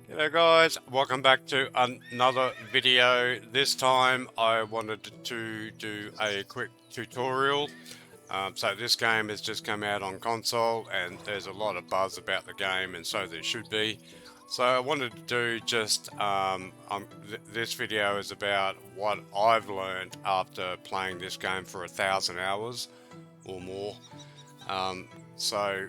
Hello guys, welcome back to another video. This time I wanted to do a quick tutorial. So this game has just come out on console and there's a lot of buzz about the game, and so there should be. So I wanted to do just, this video is about what I've learned after playing this game for 1,000 hours or more. So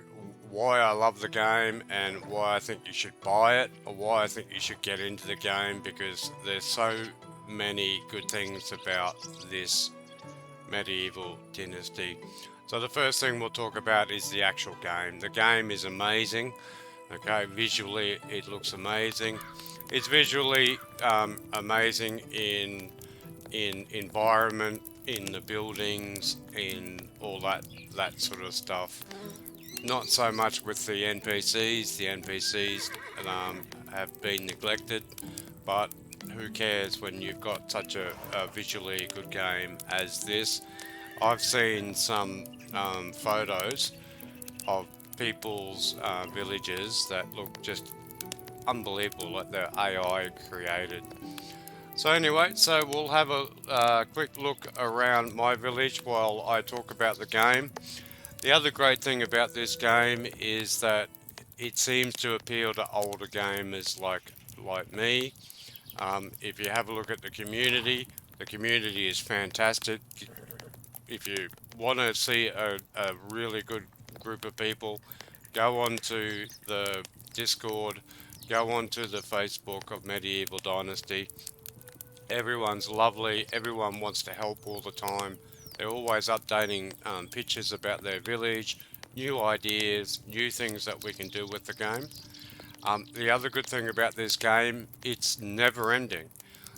why I love the game and why I think you should buy it, or why I think you should get into the game, because there's so many good things about this medieval dynasty. So the first thing we'll talk about is the actual game. The game is amazing. Okay, visually it looks amazing. It's visually amazing in environment, in the buildings, in all that sort of stuff. Not so much with the NPCs. The NPCs have been neglected, but who cares when you've got such a visually good game as this? I've seen some photos of people's villages that look just unbelievable, like they're AI created. So anyway, so we'll have a quick look around my village while I talk about the game. The other great thing about this game is that it seems to appeal to older gamers like me. If you have a look at the community is fantastic. If you want to see a really good group of people, go on to the Discord, go on to the Facebook of Medieval Dynasty. Everyone's lovely, everyone wants to help all the time. They're always updating pictures about their village, new ideas, new things that we can do with the game. The other good thing about this game, it's never ending.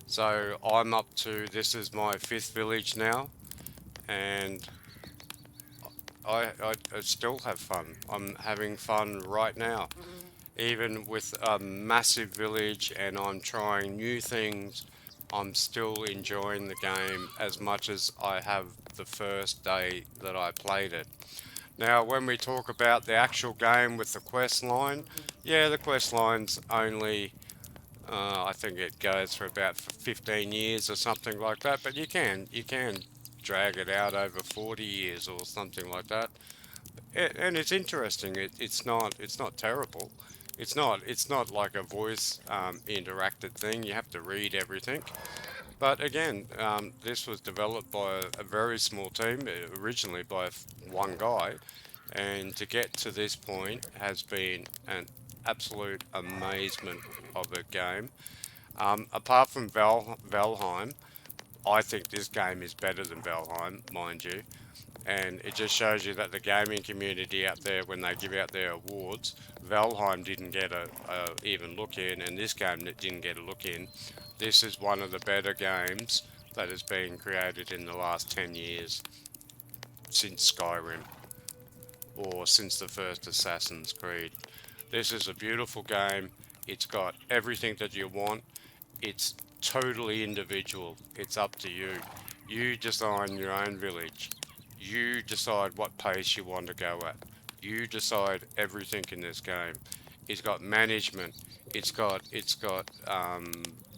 So I'm up to, this is my 5th village now, and I still have fun. I'm having fun right now. Even with a massive village and I'm trying new things, I'm still enjoying the game as much as I have the first day that I played it. Now, when we talk about the actual game with the quest line, yeah, the quest line's only, I think it goes for about 15 years or something like that, but you can drag it out over 40 years or something like that. And it's interesting. It's not terrible. It's not like a voice interacted thing. You have to read everything. But again, this was developed by a very small team, originally by one guy, and to get to this point has been an absolute amazement of a game. Apart from Valheim, I think this game is better than Valheim, mind you. And it just shows you that the gaming community out there, when they give out their awards, Valheim didn't get a even look in, and this game that didn't get a look in. This is one of the better games that has been created in the last 10 years, since Skyrim, or since the first Assassin's Creed. This is a beautiful game. It's got everything that you want. It's totally individual. It's up to you. You design your own village. You decide what pace you want to go at. You decide everything in this game. It's got management. It's got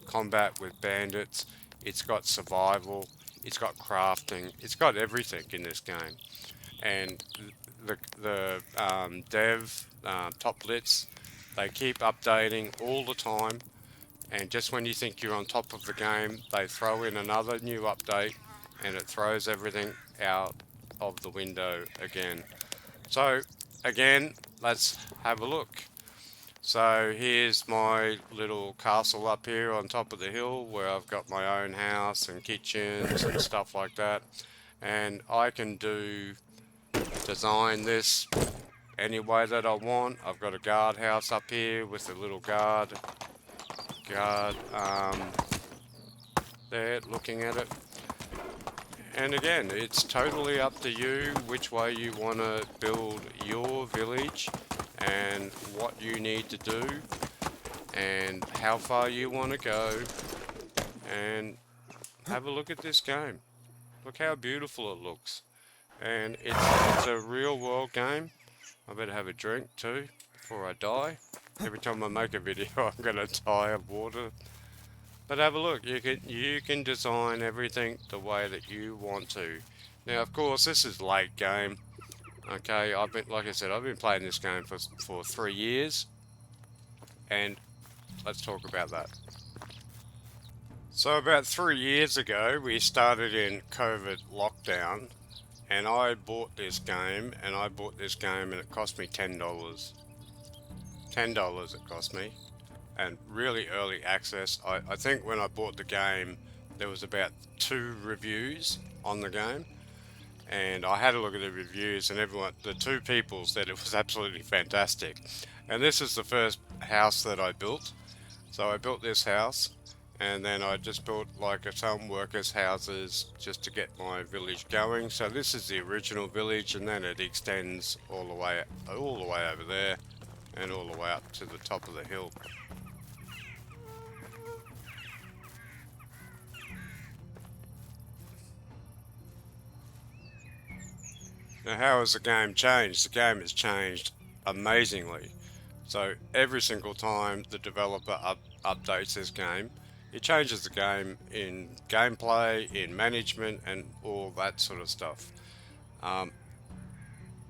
combat with bandits. It's got survival. It's got crafting. It's got everything in this game. And the dev top blitz, they keep updating all the time. And just when you think you're on top of the game, they throw in another new update and it throws everything out of the window again. So, again, let's have a look. So, here's my little castle up here on top of the hill where I've got my own house and kitchens and stuff like that. And I can design this any way that I want. I've got a guardhouse up here with a little guard there looking at it. And again, it's totally up to you which way you want to build your village and what you need to do and how far you want to go. And have a look at this game. Look how beautiful it looks. And it's a real world game. I better have a drink too before I die. Every time I make a video, I'm gonna die of water. But have a look. You can design everything the way that you want to. Now, of course, this is late game. Okay, I've been like I said, I've been playing this game for 3 years, and let's talk about that. So about 3 years ago, we started in COVID lockdown, and I bought this game, and it cost me $10. $10 it cost me, and really early access. I think when I bought the game, there was about 2 reviews on the game, and I had a look at the reviews, and the 2 people said it was absolutely fantastic. And this is the first house that I built. So I built this house, and then I just built like some workers' houses just to get my village going. So this is the original village, and then it extends all the way over there, and all the way up to the top of the hill. Now, how has the game changed? The game has changed amazingly. So every single time the developer updates this game, it changes the game in gameplay, in management, and all that sort of stuff. Um,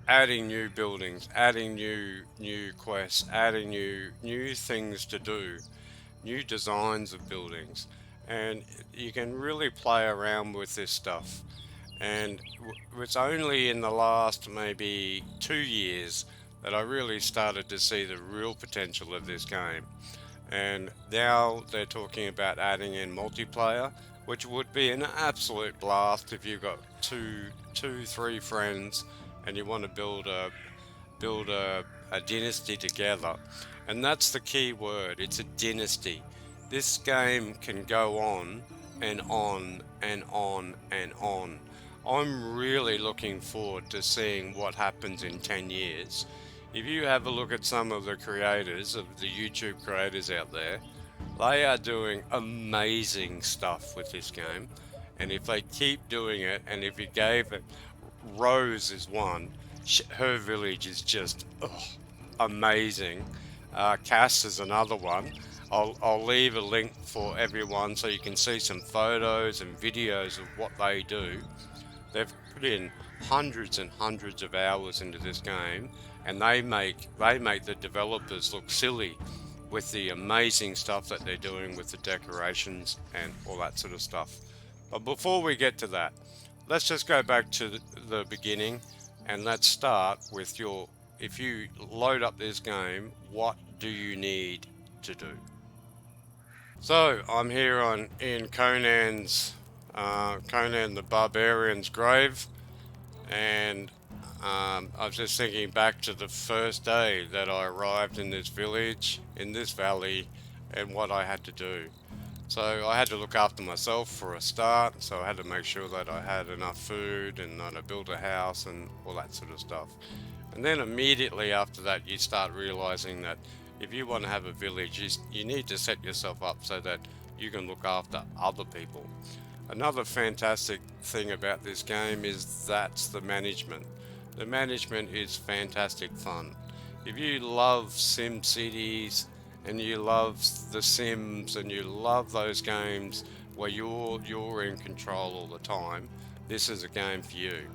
Adding new buildings, adding new quests, adding new things to do, new designs of buildings, and you can really play around with this stuff. And it's only in the last maybe 2 years that I really started to see the real potential of this game. And now they're talking about adding in multiplayer, which would be an absolute blast if you've got three friends and you want to build a dynasty together. And that's the key word. It's a dynasty. This game can go on and on and on and on. I'm really looking forward to seeing what happens in 10 years. If you have a look at some of the creators, of the YouTube creators out there, they are doing amazing stuff with this game. And if they keep doing it, and if you gave it, Rose is one, her village is just amazing. Cass is another one. I'll leave a link for everyone so you can see some photos and videos of what they do. They've put in hundreds and hundreds of hours into this game, and they make the developers look silly with the amazing stuff that they're doing with the decorations and all that sort of stuff. But before we get to that, let's just go back to the beginning, and let's start with if you load up this game, what do you need to do? So I'm here in Conan the Barbarian's grave, and I was just thinking back to the first day that I arrived in this village, in this valley, and what I had to do. So I had to look after myself for a start, so I had to make sure that I had enough food and that I built a house and all that sort of stuff. And then immediately after that, you start realizing that if you want to have a village, you need to set yourself up so that you can look after other people. Another fantastic thing about this game is that's the management. The management is fantastic fun. If you love Sim Cities and you love The Sims and you love those games where you're in control all the time, this is a game for you.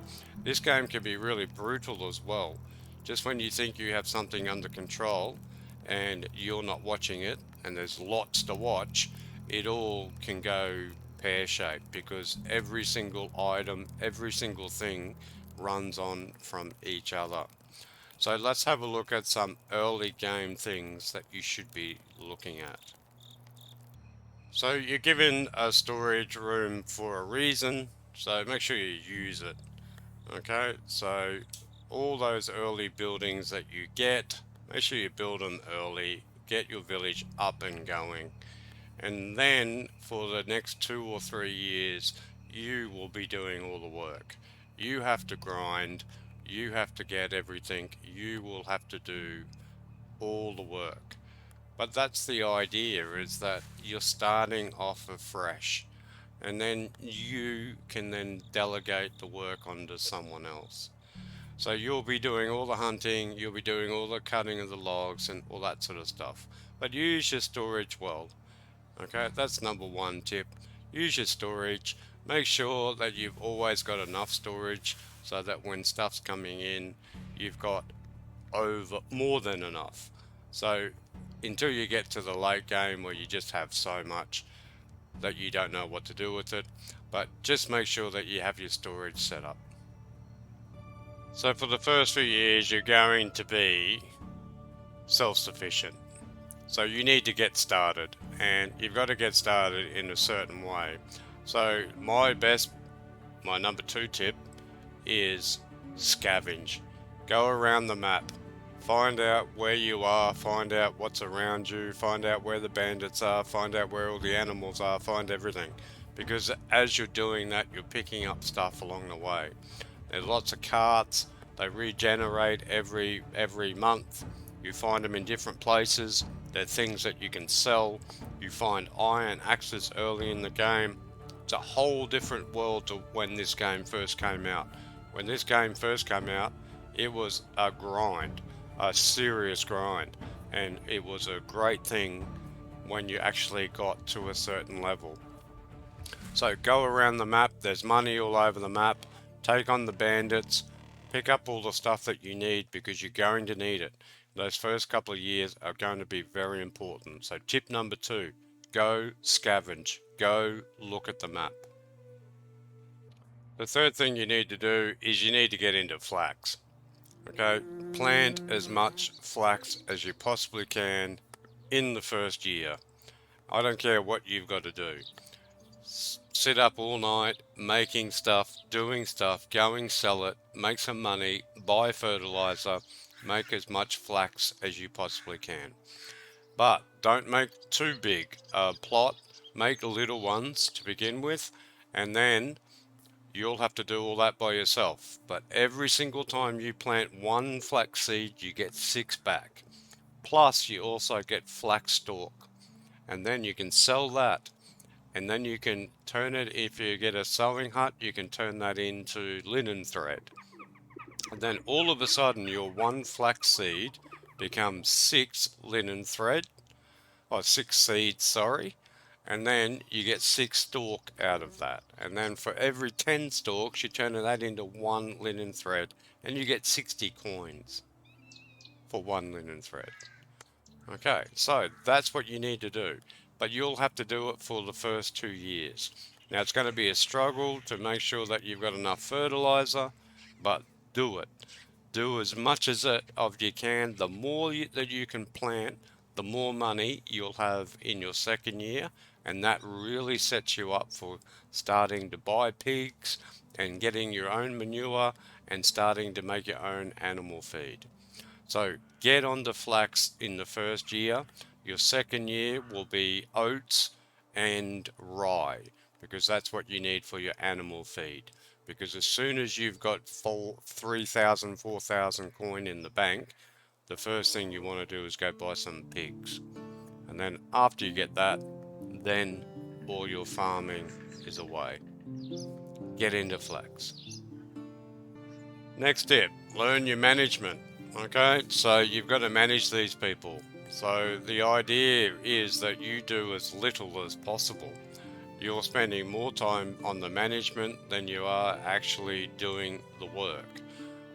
This game can be really brutal as well. Just when you think you have something under control and you're not watching it and there's lots to watch, it all can go pear-shaped because every single item, every single thing runs on from each other. So let's have a look at some early game things that you should be looking at. So you're given a storage room for a reason, so make sure you use it. Okay, so all those early buildings that you get, make sure you build them early, get your village up and going. And then for the next 2 or 3 years, you will be doing all the work. You have to grind, you have to get everything, you will have to do all the work. But that's the idea, is that you're starting off afresh, and then you can then delegate the work onto someone else. So you'll be doing all the hunting, you'll be doing all the cutting of the logs and all that sort of stuff. But use your storage well. Okay, that's number one tip. Use your storage. Make sure that you've always got enough storage so that when stuff's coming in, you've got over more than enough. So until you get to the late game where you just have so much that you don't know what to do with it, but just make sure that you have your storage set up. So for the first few years, you're going to be self-sufficient. So you need to get started, and you've got to get started in a certain way. So my number two tip is scavenge. Go around the map. Find out where you are, find out what's around you, find out where the bandits are, find out where all the animals are, find everything. Because as you're doing that, you're picking up stuff along the way. There's lots of carts, they regenerate every month. You find them in different places. They're things that you can sell. You find iron axes early in the game. It's a whole different world to when this game first came out. When this game first came out, it was a grind, a serious grind, and it was a great thing when you actually got to a certain level. So go around the map, there's money all over the map, take on the bandits, pick up all the stuff that you need because you're going to need it. Those first couple of years are going to be very important. So tip number two, go scavenge, go look at the map. The third thing you need to do is you need to get into flax. Okay, plant as much flax as you possibly can in the first year. I don't care what you've got to do. Sit up all night making stuff, doing stuff, going sell it, make some money, buy fertilizer, make as much flax as you possibly can. But don't make too big a plot, make little ones to begin with, and then you'll have to do all that by yourself. But every single time you plant one flax seed, you get 6 back. Plus, you also get flax stalk. And then you can sell that. And then you can turn it, if you get a sewing hut, you can turn that into linen thread. And then all of a sudden, your one flax seed becomes 6 linen thread, or 6 seeds, sorry. And then you get 6 stalk out of that. And then for every 10 stalks, you turn that into 1 linen thread, and you get 60 coins for 1 linen thread. Okay, so that's what you need to do. But you'll have to do it for the first 2 years. Now it's going to be a struggle to make sure that you've got enough fertilizer, but do it. Do as much as of you can. The more that you can plant, the more money you'll have in your second year, and that really sets you up for starting to buy pigs and getting your own manure and starting to make your own animal feed. So get on the flax in the first year. Your second year will be oats and rye, because that's what you need for your animal feed. Because as soon as you've got 3,000, 4,000 coin in the bank, the first thing you want to do is go buy some pigs. And then after you get that, then all your farming is away. Get into flax. Next tip, learn your management. Okay, so you've got to manage these people. So the idea is that you do as little as possible. You're spending more time on the management than you are actually doing the work.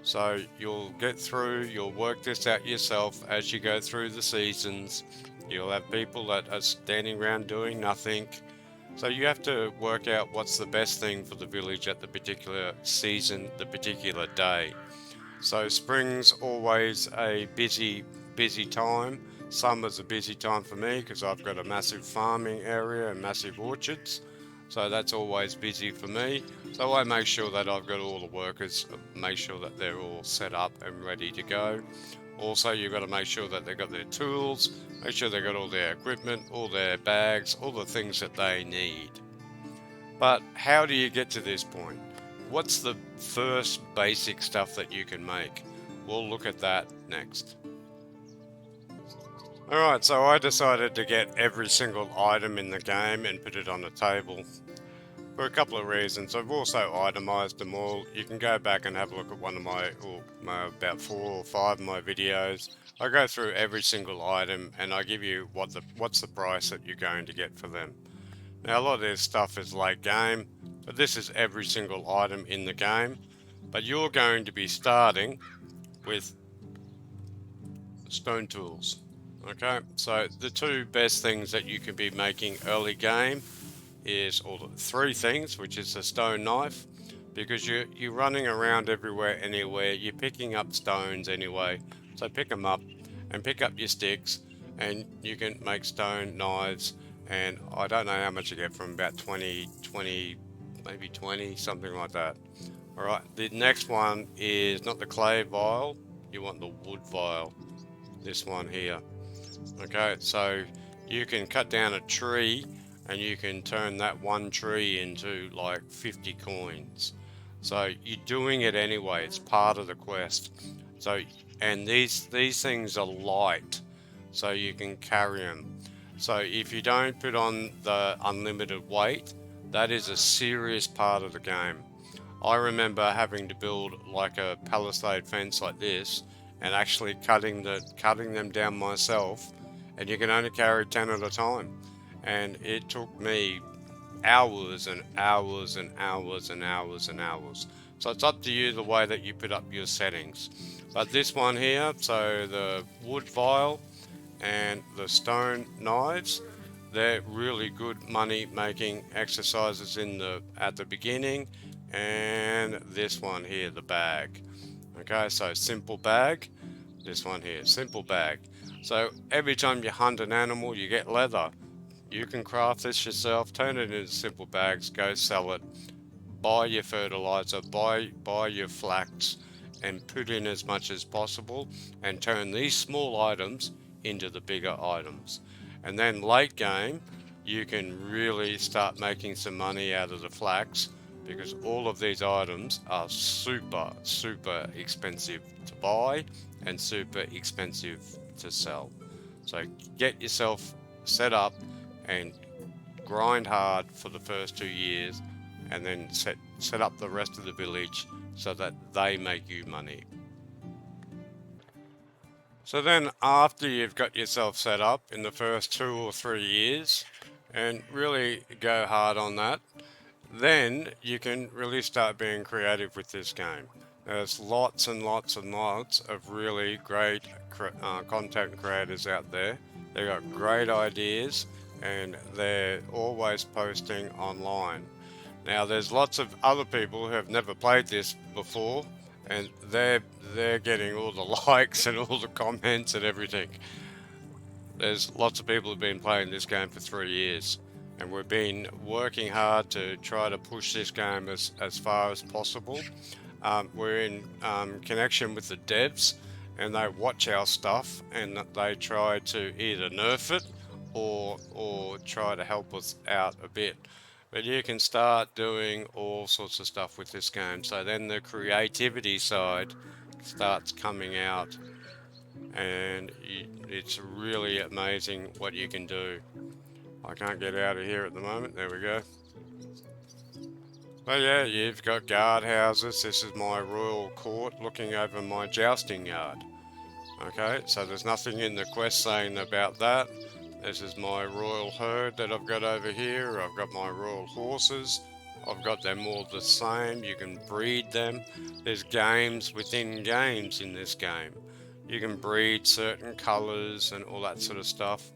So you'll get through, you'll work this out yourself as you go through the seasons. You'll have people that are standing around doing nothing. So you have to work out what's the best thing for the village at the particular season, the particular day. So spring's always a busy time. Summer's a busy time for me because I've got a massive farming area and massive orchards. So that's always busy for me. So I make sure that I've got all the workers, make sure that they're all set up and ready to go. Also, you've got to make sure that they've got their tools, make sure they've got all their equipment, all their bags, all the things that they need. But how do you get to this point? What's the first basic stuff that you can make? We'll look at that next. Alright, so I decided to get every single item in the game and put it on the table. for a couple of reasons. I've also itemized them all. You can go back and have a look at one of my about 4 or 5 of my videos. I go through every single item and I give you what's the price that you're going to get for them. Now a lot of this stuff is late game, but this is every single item in the game. But you're going to be starting with stone tools. Okay, so the two best things that you can be making early game is, or the three things, which is a stone knife, because you're running around everywhere, anywhere. You're picking up stones anyway, so pick them up and pick up your sticks, and you can make stone knives. And I don't know how much you get from about 20, maybe 20, something like that. All right. The next one is not the clay vial. You want the wood vial. This one here. Okay, so you can cut down a tree and you can turn that one tree into like 50 coins. So you're doing it anyway, it's part of the quest. So, and these things are light, so you can carry them. So if you don't put on the unlimited weight, that is a serious part of the game. I remember having to build like a palisade fence like this and actually cutting them down myself, and you can only carry 10 at a time, and it took me hours and hours and hours and hours and hours. So it's up to you the way that you put up your settings. But this one here, so the wood vial and the stone knives, they're really good money making exercises at the beginning. And this one here, the bag. Okay, so simple bag. This one here, simple bag. So every time you hunt an animal, you get leather. You can craft this yourself, turn it into simple bags, go sell it, buy your fertilizer, buy your flax, and put in as much as possible, and turn these small items into the bigger items. And then late game, you can really start making some money out of the flax, because all of these items are super expensive to buy and super expensive to sell. So get yourself set up and grind hard for the first 2 years, and then set up the rest of the village so that they make you money. So then after you've got yourself set up in the first 2 or 3 years and really go hard on that, then you can really start being creative with this game. There's lots and lots and lots of really great content creators out there. They've got great ideas and they're always posting online. Now there's lots of other people who have never played this before, and they're getting all the likes and all the comments and everything. There's lots of people who've been playing this game for 3 years, and we've been working hard to try to push this game as far as possible. We're in connection with the devs, and they watch our stuff and they try to either nerf it or try to help us out a bit. But you can start doing all sorts of stuff with this game. So then the creativity side starts coming out, and it's really amazing what you can do. I can't get out of here at the moment. There we go. But yeah, you've got guard houses. This is my royal court looking over my jousting yard. Okay, so there's nothing in the quest saying about that. This is my royal herd that I've got over here. I've got my royal horses. I've got them all the same. You can breed them. There's games within games in this game. You can breed certain colours and all that sort of stuff.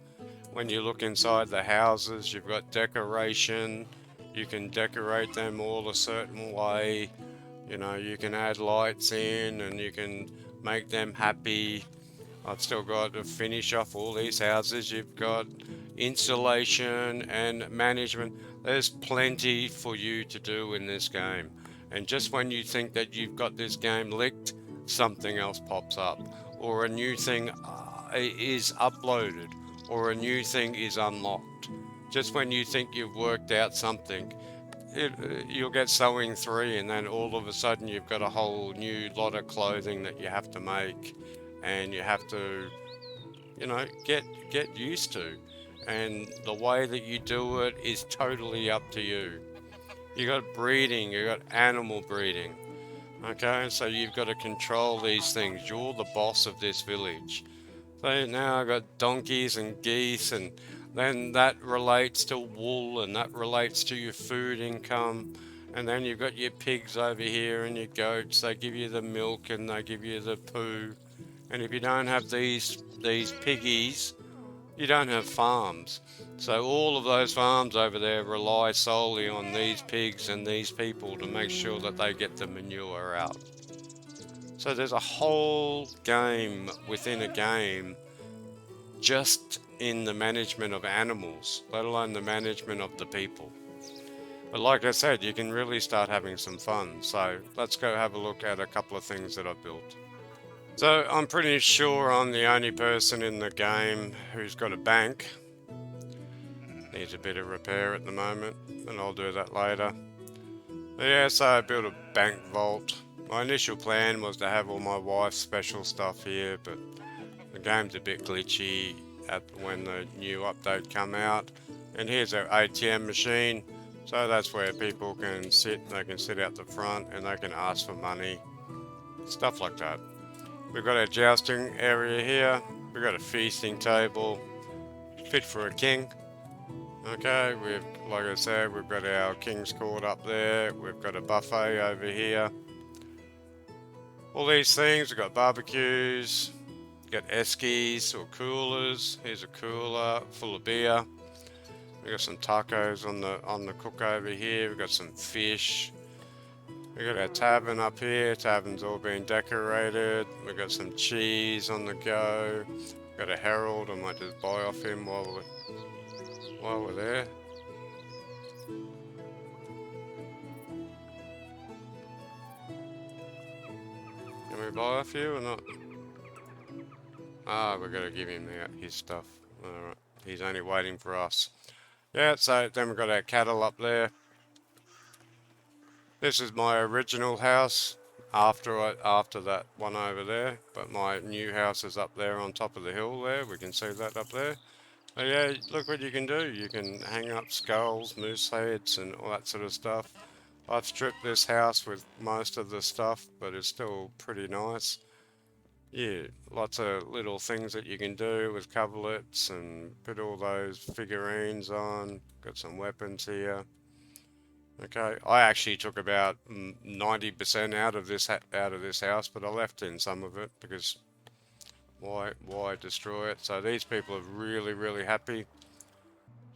When you look inside the houses, you've got decoration. You can decorate them all a certain way. You know, you can add lights in and you can make them happy. I've still got to finish off all these houses. You've got installation and management. There's plenty for you to do in this game. And just when you think that you've got this game licked, something else pops up, or a new thing is uploaded, or a new thing is unlocked. Just when you think you've worked out something, you'll get sewing 3, and then all of a sudden you've got a whole new lot of clothing that you have to make, and you have to, get used to. And the way that you do it is totally up to you. You got breeding, you got animal breeding. Okay, so you've got to control these things. You're the boss of this village. So now I've got donkeys and geese, and then that relates to wool, and that relates to your food income. And then you've got your pigs over here and your goats. They give you the milk and they give you the poo. And if you don't have these piggies, you don't have farms. So all of those farms over there rely solely on these pigs and these people to make sure that they get the manure out. So there's a whole game within a game just in the management of animals, let alone the management of the people. But like I said, you can really start having some fun. So let's go have a look at a couple of things that I've built. So I'm pretty sure I'm the only person in the game who's got a bank. Needs a bit of repair at the moment, and I'll do that later. But yeah, so I built a bank vault. My initial plan was to have all my wife's special stuff here, but the game's a bit glitchy when the new update come out. And here's our ATM machine. So that's where people can sit. They can sit out the front and they can ask for money. Stuff like that. We've got our jousting area here. We've got a feasting table. Fit for a king. Okay, like I said, we've got our King's Court up there. We've got a buffet over here. All these things, we've got barbecues. Got eskies or coolers. Here's a cooler full of beer. We got some tacos on the cook over here. We got some fish. We got our tavern up here. Tavern's all been decorated. We got some cheese on the go. Got a herald. I might just buy off him while we're there. Can we buy off you or not? Ah, we're gonna give him his stuff. Alright, he's only waiting for us. Yeah, so then we've got our cattle up there. This is my original house after that one over there, but my new house is up there on top of the hill there. We can see that up there. But yeah, look what you can do. You can hang up skulls, moose heads, and all that sort of stuff. I've stripped this house with most of the stuff, but it's still pretty nice. Yeah, lots of little things that you can do with coverlets and put all those figurines on. Got some weapons here. Okay, I actually took about 90% out of this house, but I left in some of it because why destroy it? So these people are really happy.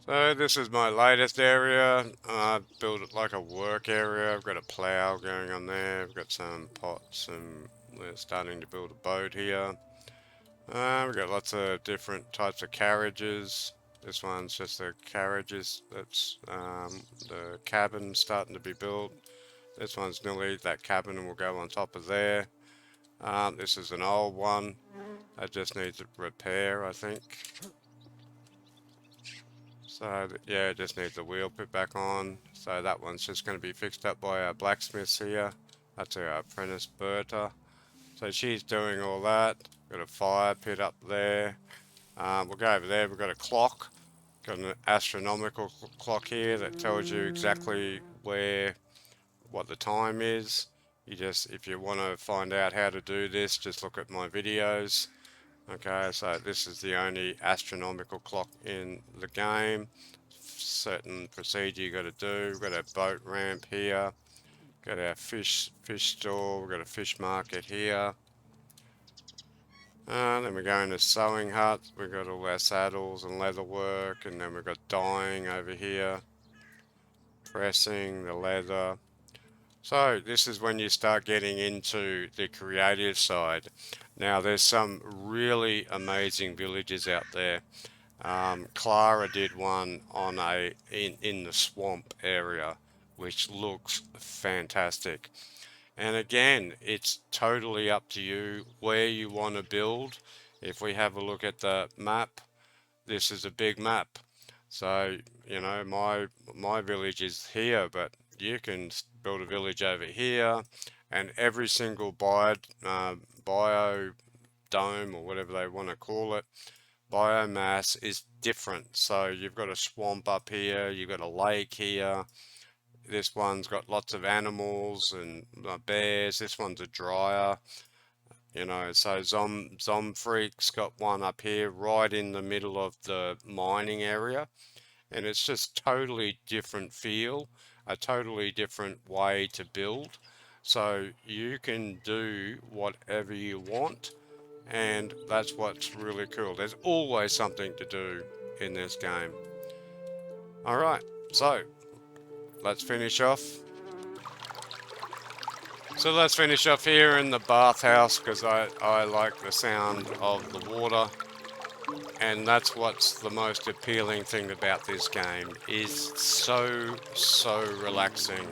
So this is my latest area. I've built it like a work area. I've got a plow going on there. I've got some pots and we're starting to build a boat here. We've got lots of different types of carriages. This one's just the carriages. That's the cabin starting to be built. This one's nearly that cabin and will go on top of there. This is an old one. That just needs repair, I think. So yeah, it just needs the wheel put back on. So that one's just going to be fixed up by our blacksmiths here. That's our apprentice Berta. So she's doing all that. Got a fire pit up there. We'll go over there. We've got a clock. Got an astronomical clock here that tells you exactly what the time is. If you want to find out how to do this, just look at my videos. Okay, so this is the only astronomical clock in the game. Certain procedure you got to do. We've got our boat ramp here. Got our fish store. We've got a fish market here. Then we go into sewing hut. We've got all our saddles and leather work, and then we've got dyeing over here. Pressing the leather. So this is when you start getting into the creative side. Now there's some really amazing villages out there. Clara did one on in the swamp area, which looks fantastic. And again, it's totally up to you where you want to build. If we have a look at the map, this is a big map. So, you know, my village is here, but you can build a village over here, and every single biodome or whatever they want to call it, biomass is different. So you've got a swamp up here, you've got a lake here, This one's got lots of animals and bears. This one's a dryer. You know, so Freak's got one up here right in the middle of the mining area, and it's just totally different feel, a totally different way to build. So you can do whatever you want, and that's what's really cool. There's always something to do in this game. All right, so let's finish off. So let's finish off here in the bathhouse because I like the sound of the water, and that's what's the most appealing thing about this game is so relaxing.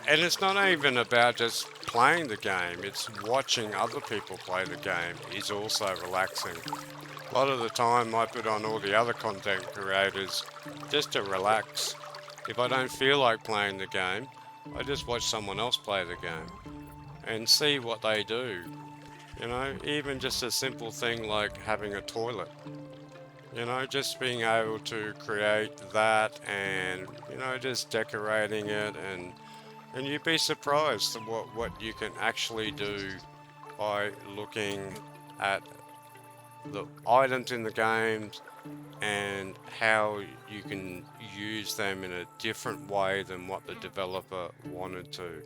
And it's not even about just playing the game, it's watching other people play the game is also relaxing. A lot of the time I put on all the other content creators just to relax. If I don't feel like playing the game, I just watch someone else play the game and see what they do. You know, even just a simple thing like having a toilet. You know, just being able to create that and, you know, just decorating it and you'd be surprised at what you can actually do by looking at the items in the games and how you can use them in a different way than what the developer wanted to.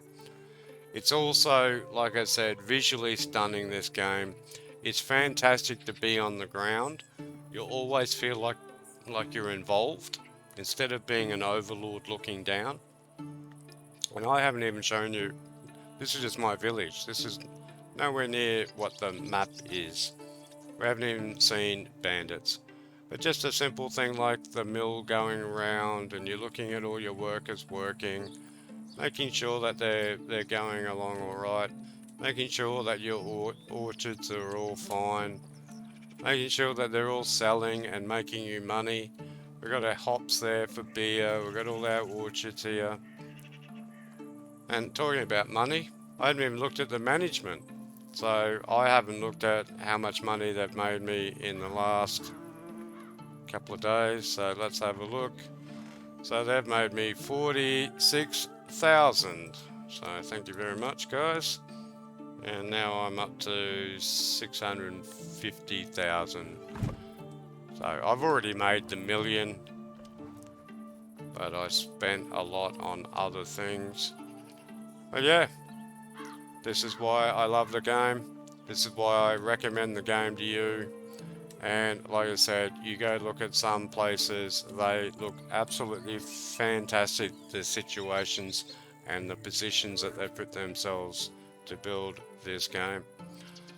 It's also, like I said, visually stunning, this game. It's fantastic to be on the ground. You'll always feel like you're involved instead of being an overlord looking down. And I haven't even shown you, this is just my village. This is nowhere near what the map is. We haven't even seen bandits. But just a simple thing like the mill going around and you're looking at all your workers working, making sure that they're going along all right, making sure that your orchards are all fine, making sure that they're all selling and making you money. We've got our hops there for beer, we've got all our orchards here. And talking about money, I haven't even looked at the management. So I haven't looked at how much money they've made me in the last couple of days. So let's have a look. So they've made me 46,000. So thank you very much, guys. And now I'm up to 650,000. So I've already made the million, but I spent a lot on other things. But yeah, this is why I love the game. This is why I recommend the game to you. And like I said, you go look at some places, they look absolutely fantastic, the situations and the positions that they put themselves to build this game.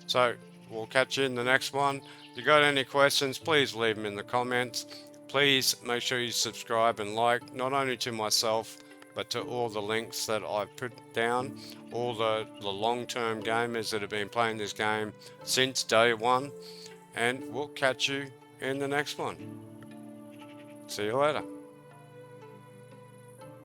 So we'll catch you in the next one. If you got any questions, please leave them in the comments. Please make sure you subscribe and like, not only to myself, but to all the links that I've put down, all the long-term gamers that have been playing this game since day one. And we'll catch you in the next one. See you later.